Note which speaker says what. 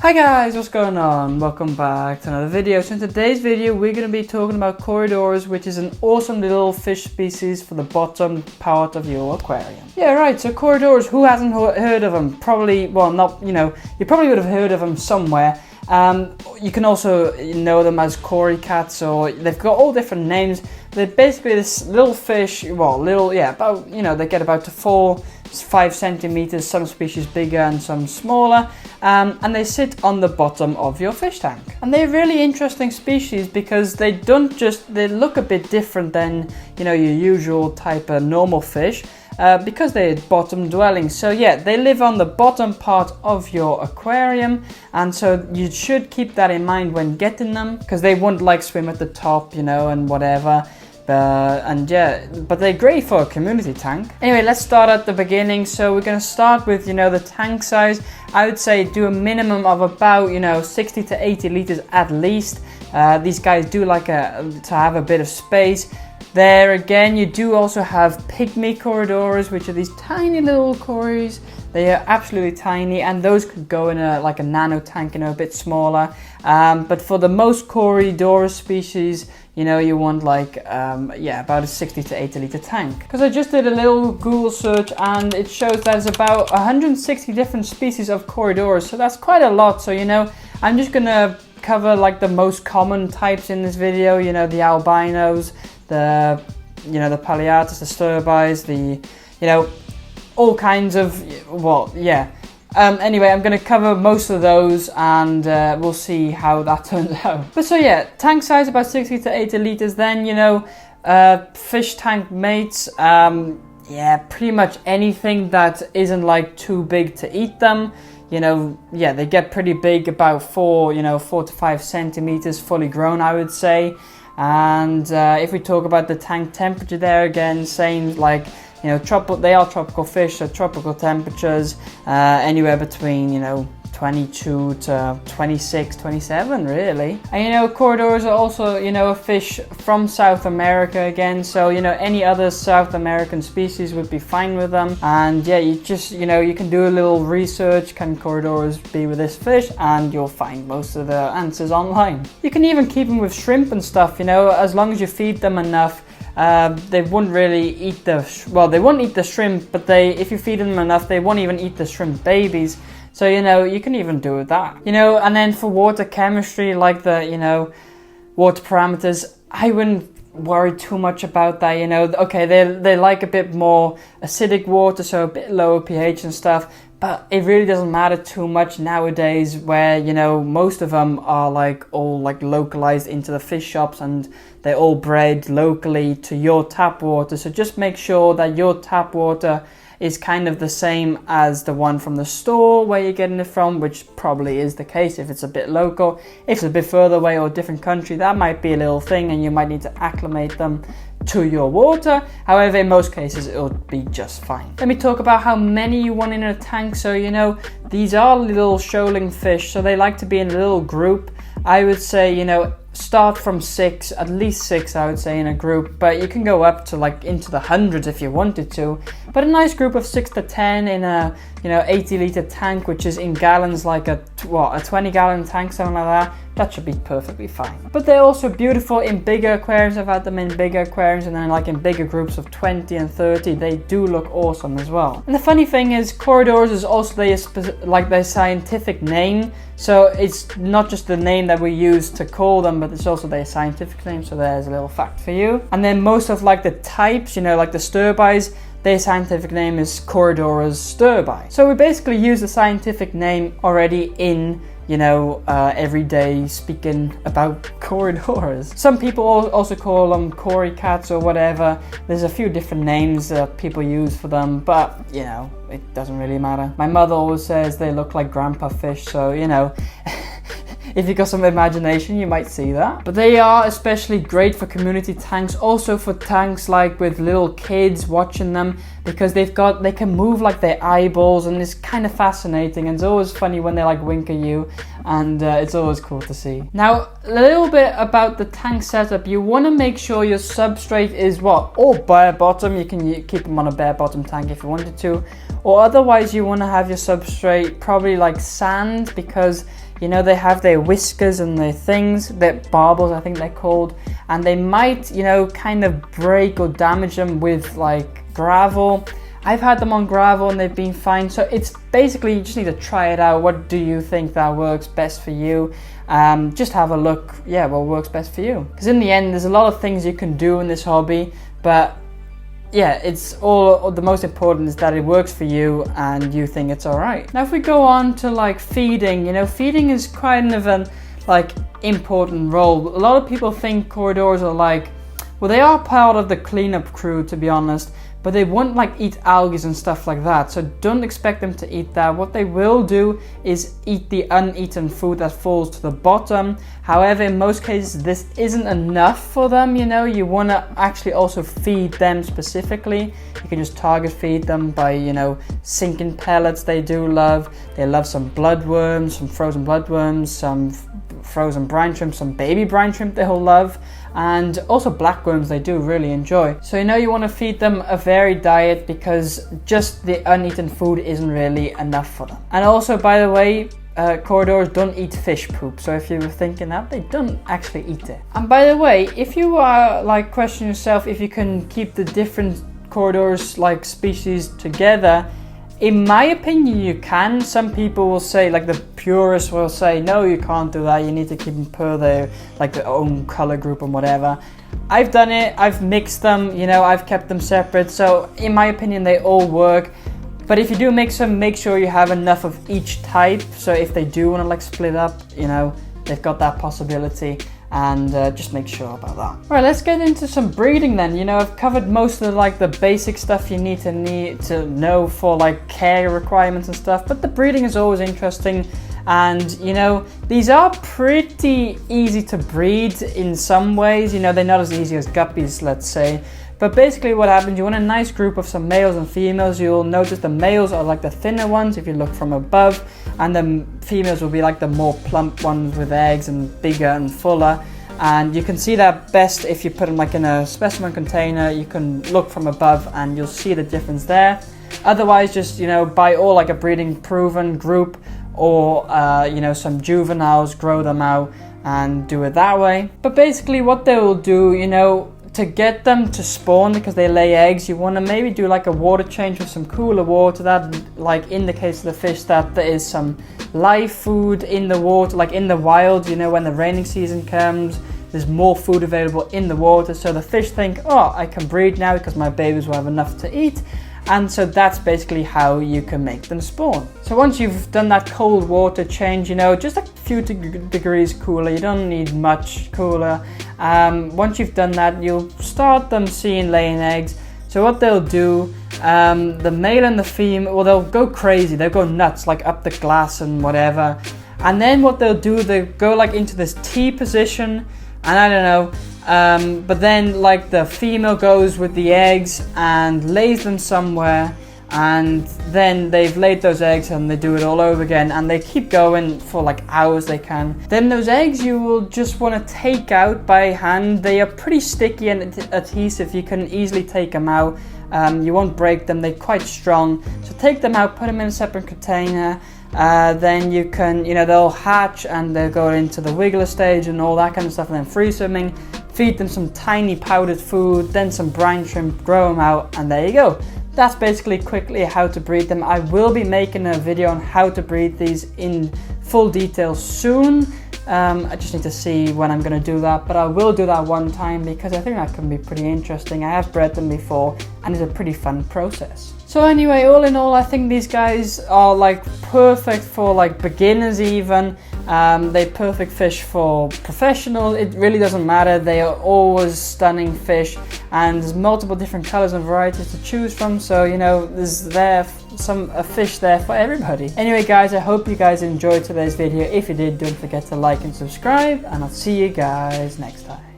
Speaker 1: Hi guys, what's going on? Welcome back to another video. So in today's video we're going to be talking about Corydoras, which is an awesome little fish species for the bottom part of your aquarium. Yeah, right, so Corydoras, who hasn't heard of them? Probably, well, not, you probably would have heard of them somewhere. You can also know them as Cory cats, or they've got all different names. They're basically this little fish, about, they get about to 4-5 centimeters, some species bigger and some smaller, and they sit on the bottom of your fish tank. And they're really interesting species because they look a bit different than, your usual type of normal fish. Because they're bottom dwelling. So yeah, they live on the bottom part of your aquarium, and so you should keep that in mind when getting them, because they won't swim at the top, and whatever. But they're great for a community tank. Anyway, let's start at the beginning. So we're going to start with, the tank size. I would say do a minimum of about, 60 to 80 liters at least. These guys do like to have a bit of space. There again, you do also have pygmy Corydoras, which are these tiny little cories. They are absolutely tiny, and those could go in a nano tank, a bit smaller. But for the most Corydoras species, you want about a 60 to 80 liter tank. Because I just did a little Google search and it shows that there's about 160 different species of Corydoras. So that's quite a lot. So, I'm just gonna cover the most common types in this video, the albinos, the palliatus, the sturbis, all kinds of, anyway, I'm going to cover most of those, and we'll see how that turns out. But so yeah, tank size about 60 to 80 liters. Then, fish tank mates, pretty much anything that isn't too big to eat them. They get pretty big, about 4 to 5 centimeters fully grown, I would say. And if we talk about the tank temperature, there again, same they are tropical fish, so tropical temperatures, anywhere between 22 to 26, 27 really. And Corydoras are also a fish from South America again, so any other South American species would be fine with them. And yeah, you just you can do a little research, can Corydoras be with this fish, and you'll find most of the answers online. You can even keep them with shrimp and stuff, as long as you feed them enough. They wouldn't really eat they won't eat the shrimp, but if you feed them enough, they won't even eat the shrimp babies. So, you can even do that. And then for water chemistry, the, water parameters, I wouldn't worry too much about that, Okay, they like a bit more acidic water, so a bit lower pH and stuff. But it really doesn't matter too much nowadays, where, most of them are all localized into the fish shops, and they're all bred locally to your tap water. So just make sure that your tap water is kind of the same as the one from the store where you're getting it from, which probably is the case if it's a bit local. If it's a bit further away or a different country, that might be a little thing, and you might need to acclimate them to your water. However, in most cases it'll be just fine. Let me talk about how many you want in a tank. So these are little shoaling fish, so they like to be in a little group. I would say start from 6, at least 6 I would say in a group, but you can go up to into the hundreds if you wanted to. But a nice group of 6 to 10 in a 80 liter tank, which is in gallons, a 20 gallon tank, something like that should be perfectly fine. But they're also beautiful in bigger aquariums. I've had them in bigger aquariums, and then in bigger groups of 20 and 30, they do look awesome as well. And the funny thing is, Corydoras is also their scientific name. So it's not just the name that we use to call them, but it's also their scientific name. So there's a little fact for you. And then most of the types, the sturbis, their scientific name is Corydoras sturbi. So we basically use the scientific name already in everyday speaking about Corydoras. Some people also call them Cory cats or whatever. There's a few different names that people use for them, but it doesn't really matter. My mother always says they look like grandpa fish, so if you've got some imagination, you might see that. But they are especially great for community tanks, also for tanks with little kids watching them, because they can move their eyeballs, and it's kind of fascinating, and it's always funny when they wink at you, and it's always cool to see. Now, a little bit about the tank setup. You want to make sure your substrate is all bare bottom. You can keep them on a bare bottom tank if you wanted to, or otherwise you want to have your substrate probably sand, because You know, they have their whiskers and their things, their barbels I think they're called, and they might, you know, kind of break or damage them with like gravel. I've had them on gravel and they've been fine. So it's basically, you just need to try it out. What do you think that works best for you? Just have a look, yeah, what works best for you. Because in the end, there's a lot of things you can do in this hobby, but yeah, it's all, the most important is that it works for you and you think it's all right. Now, if we go on to like feeding, you know, feeding is kind of an like important role. A lot of people think Corydoras are like, well, they are part of the cleanup crew, to be honest, but they won't like eat algae and stuff like that. So don't expect them to eat that. What they will do is eat the uneaten food that falls to the bottom. However, in most cases, this isn't enough for them. You know, you want to actually also feed them specifically. You can just target feed them by, you know, sinking pellets. They do love. They love some bloodworms, some frozen bloodworms, some frozen brine shrimp, some baby brine shrimp they'll love, and also blackworms they do really enjoy. So you know, you want to feed them a varied diet because just the uneaten food isn't really enough for them. And also, by the way, Corydoras don't eat fish poop, so if you were thinking that, they don't actually eat it. And by the way, if you are like questioning yourself if you can keep the different Corydoras like species together, in my opinion, you can. Some people will say, like the purists will say, no, you can't do that. You need to keep them per their own color group and whatever. I've done it. I've mixed them. You know, I've kept them separate. So in my opinion, they all work. But if you do mix them, make sure you have enough of each type. So if they do want to like split up, you know, they've got that possibility. And just make sure about that. All right, let's get into some breeding then. You know, I've covered most of the basic stuff you need to know for like care requirements and stuff, but the breeding is always interesting. And you know, these are pretty easy to breed in some ways. You know, they're not as easy as guppies, let's say. But basically what happens, you want a nice group of some males and females. You'll notice the males are like the thinner ones if you look from above, and the females will be like the more plump ones with eggs and bigger and fuller. And you can see that best if you put them like in a specimen container. You can look from above and you'll see the difference there. Otherwise, just, you know, buy all like a breeding proven group, or you know, some juveniles, grow them out and do it that way. But basically what they will do, you know, to get them to spawn, because they lay eggs, you want to maybe do like a water change with some cooler water. That like indicates to the fish that there is some live food in the water, like in the wild. You know, when the raining season comes, there's more food available in the water, so the fish think, oh, I can breed now because my babies will have enough to eat. And so that's basically how you can make them spawn. So once you've done that cold water change, you know, just a few degrees cooler, you don't need much cooler. Once you've done that, you'll start them seeing laying eggs. So what they'll do, the male and the female, well, they'll go crazy, they'll go nuts, like up the glass and whatever. And then what they'll do, they go like into this T position, and I don't know, but then like the female goes with the eggs and lays them somewhere, and then they've laid those eggs and they do it all over again, and they keep going for like hours they can. Then those eggs you will just want to take out by hand. They are pretty sticky and adhesive, you can easily take them out. You won't break them, they're quite strong. So take them out, put them in a separate container. Then you can, you know, they'll hatch and they'll go into the wiggler stage and all that kind of stuff, and then free swimming. Feed them some tiny powdered food, then some brine shrimp, grow them out, and there you go. That's basically quickly how to breed them. I will be making a video on how to breed these in full detail soon. I just need to see when I'm going to do that, but I will do that one time because I think that can be pretty interesting. I have bred them before and it's a pretty fun process. So anyway, all in all, I think these guys are like perfect for like beginners even. They're perfect fish for professionals. It really doesn't matter. They are always stunning fish, and there's multiple different colors and varieties to choose from. So, you know, there's a fish there for everybody. Anyway, guys, I hope you guys enjoyed today's video. If you did, don't forget to like and subscribe, and I'll see you guys next time.